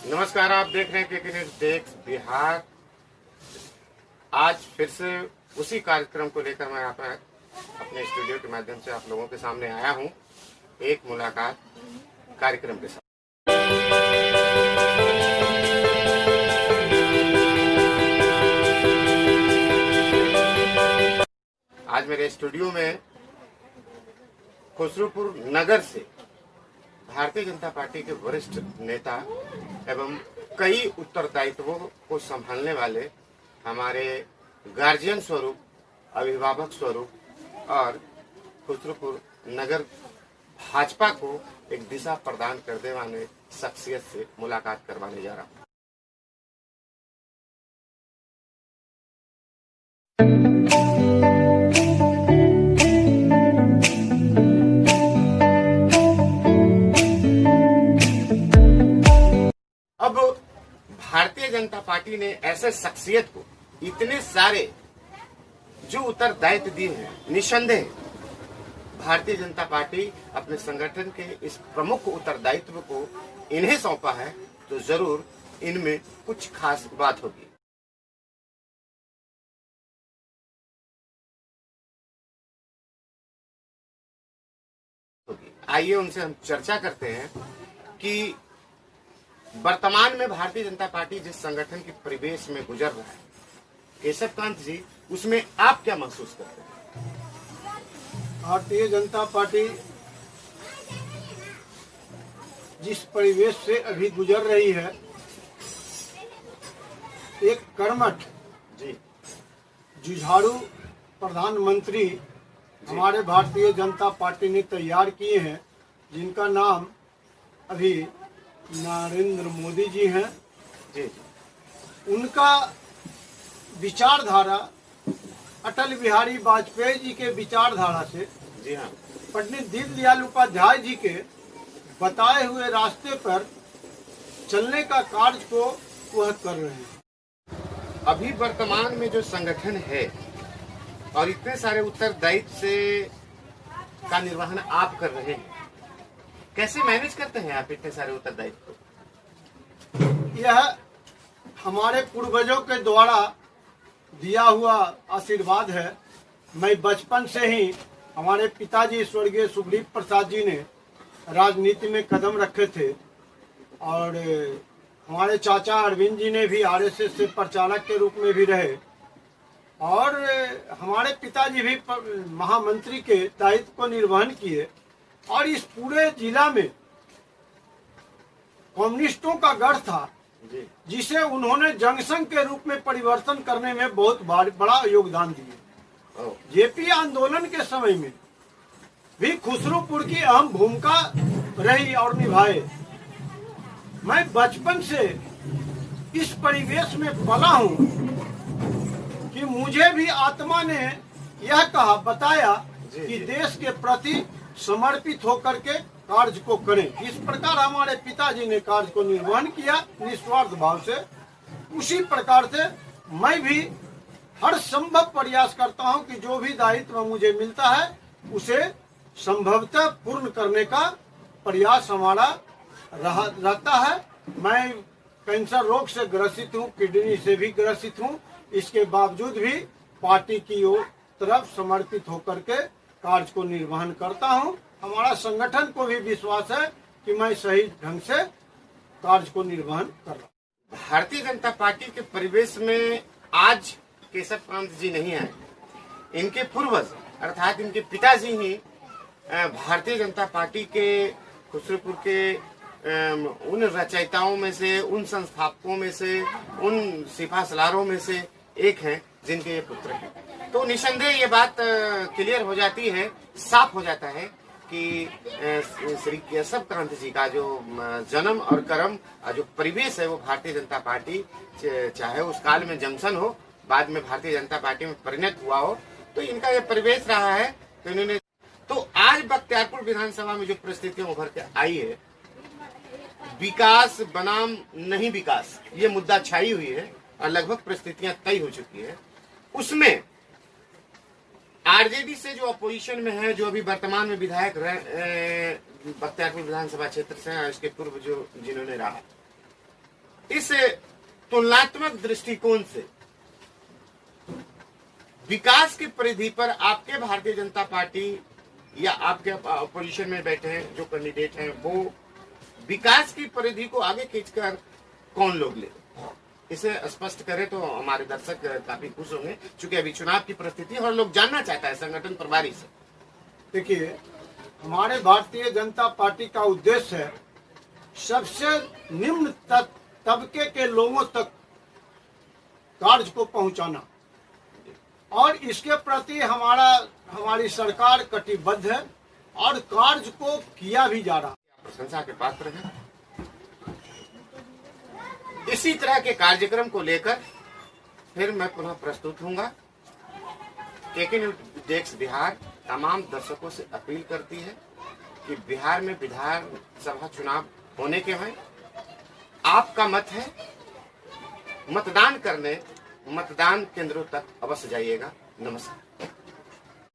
नमस्कार, आप देख रहे हैं के न्यूज डेस्क बिहार। आज फिर से उसी कार्यक्रम को लेकर मैं यहाँ पर अपने स्टूडियो के माध्यम से आप लोगों के सामने आया हूँ, एक मुलाकात कार्यक्रम के साथ। आज मेरे स्टूडियो में खुसरूपुर नगर से भारतीय जनता पार्टी के वरिष्ठ नेता एवं कई उत्तरदायित्वों को संभालने वाले हमारे गार्जियन स्वरूप, अभिभावक स्वरूप और खुसरूपुर नगर भाजपा को एक दिशा प्रदान करने वाले शख्सियत से मुलाकात करवाने जा रहा हूँ। अब भारतीय जनता पार्टी ने ऐसे शख्सियत को इतने सारे जो उत्तरदायित्व दिए हैं, निसंदेह भारतीय जनता पार्टी अपने संगठन के इस प्रमुख उत्तरदायित्व को इन्हें सौंपा है, तो जरूर इनमें कुछ खास बात होगी। आइए उनसे हम चर्चा करते हैं कि वर्तमान में भारतीय जनता पार्टी जिस संगठन के परिवेश में गुजर रहा है, केशव कांत जी, उसमें आप क्या महसूस करते हैं? भारतीय जनता पार्टी जिस परिवेश से अभी गुजर रही है, एक कर्मठ जी जुझारू प्रधानमंत्री हमारे भारतीय जनता पार्टी ने तैयार किए हैं, जिनका नाम अभी नरेंद्र मोदी जी हैं। जी उनका विचारधारा अटल बिहारी वाजपेयी जी के विचारधारा से, जी हाँ, पंडित दीनदयाल उपाध्याय जी के बताए हुए रास्ते पर चलने का कार्य को वह कर रहे हैं। अभी वर्तमान में जो संगठन है और इतने सारे उत्तरदायित्व से का निर्वहन आप कर रहे हैं, कैसे मैनेज करते हैं आप इतने सारे उत्तरदायित्व को? यह हमारे पूर्वजों के द्वारा दिया हुआ आशीर्वाद है। मैं बचपन से ही, हमारे पिताजी स्वर्गीय सुखदेव प्रसाद जी ने राजनीति में कदम रखे थे और हमारे चाचा अरविंद जी ने भी आरएसएस से प्रचारक के रूप में भी रहे और हमारे पिताजी भी महामंत्री के दायित्व को निर्वहन किए और इस पूरे जिला में कम्युनिस्टों का गढ़ था, जिसे उन्होंने जनसंघ के रूप में परिवर्तन करने में बहुत बड़ा योगदान दिए। जेपी आंदोलन के समय में भी खुसरूपुर की अहम भूमिका रही और निभाए। मैं बचपन से इस परिवेश में पला हूँ कि मुझे भी आत्मा ने यह कहा, बताया कि देश के प्रति समर्पित होकर के कार्य को करें। इस प्रकार हमारे पिताजी ने कार्य को निर्वहन किया निस्वार्थ भाव से, उसी प्रकार से मैं भी हर संभव प्रयास करता हूं कि जो भी दायित्व मुझे मिलता है उसे संभवतः पूर्ण करने का प्रयास हमारा रहता है। मैं कैंसर रोग से ग्रसित हूं, किडनी से भी ग्रसित हूं, इसके बावजूद भी पार्टी की तरफ समर्पित होकर के कार्य को निर्वहन करता हूं। हमारा संगठन को भी विश्वास है कि मैं सही ढंग से कार्य को निर्वहन कर रहा हूं। भारतीय जनता पार्टी के परिवेश में आज केशव कांत जी नहीं आए, इनके पूर्वज अर्थात इनके पिताजी ही भारतीय जनता पार्टी के खुसरूपुर के उन रचयिताओं में से, उन संस्थापकों में से, उन सिपा सलारों में से एक हैं जिनके ये पुत्र हैं। तो निसंदेह ये बात क्लियर हो जाती है, साफ हो जाता है कि श्री केशव कांत जी का जो जन्म और कर्म जो परिवेश है वो भारतीय जनता पार्टी, चाहे उस काल में जंक्शन हो, बाद में भारतीय जनता पार्टी में परिणत हुआ हो, तो इनका ये परिवेश रहा है। तो इन्होंने, तो आज बख्तियारपुर विधानसभा में जो परिस्थितियां उभर के आई है, विकास बनाम नहीं विकास, ये मुद्दा छाई हुई है और लगभग परिस्थितियां तय हो चुकी है। उसमें आरजेडी से जो अपोजिशन में है, जो अभी वर्तमान में विधायक बख्तियारपुर विधानसभा क्षेत्र से हैं, इसके पूर्व जो जिन्होंने रहा, इस तुलनात्मक दृष्टिकोण से विकास की परिधि पर आपके भारतीय जनता पार्टी या आपके अपोजिशन में बैठे हैं जो कैंडिडेट हैं, वो विकास की परिधि को आगे खींचकर कौन लोग ले, इसे स्पष्ट करें तो हमारे दर्शक काफी खुश होंगे, क्योंकि अभी चुनाव की परिस्थिति और लोग जानना चाहता है संगठन प्रभारी से। देखिए, हमारे भारतीय जनता पार्टी का उद्देश्य है सबसे निम्न तबके के लोगों तक कार्य को पहुंचाना, और इसके प्रति हमारी सरकार कटिबद्ध है और कार्य को किया भी जा रहा है। प्रशंसा के पात्र हैं। इसी तरह के कार्यक्रम को लेकर फिर मैं पुनः प्रस्तुत होऊंगा। केके न्यूज डेस्क बिहार तमाम दर्शकों से अपील करती है कि बिहार में विधानसभा चुनाव होने के हैं, आपका मत है, मतदान करने मतदान केंद्रों तक अवश्य जाइएगा। नमस्कार।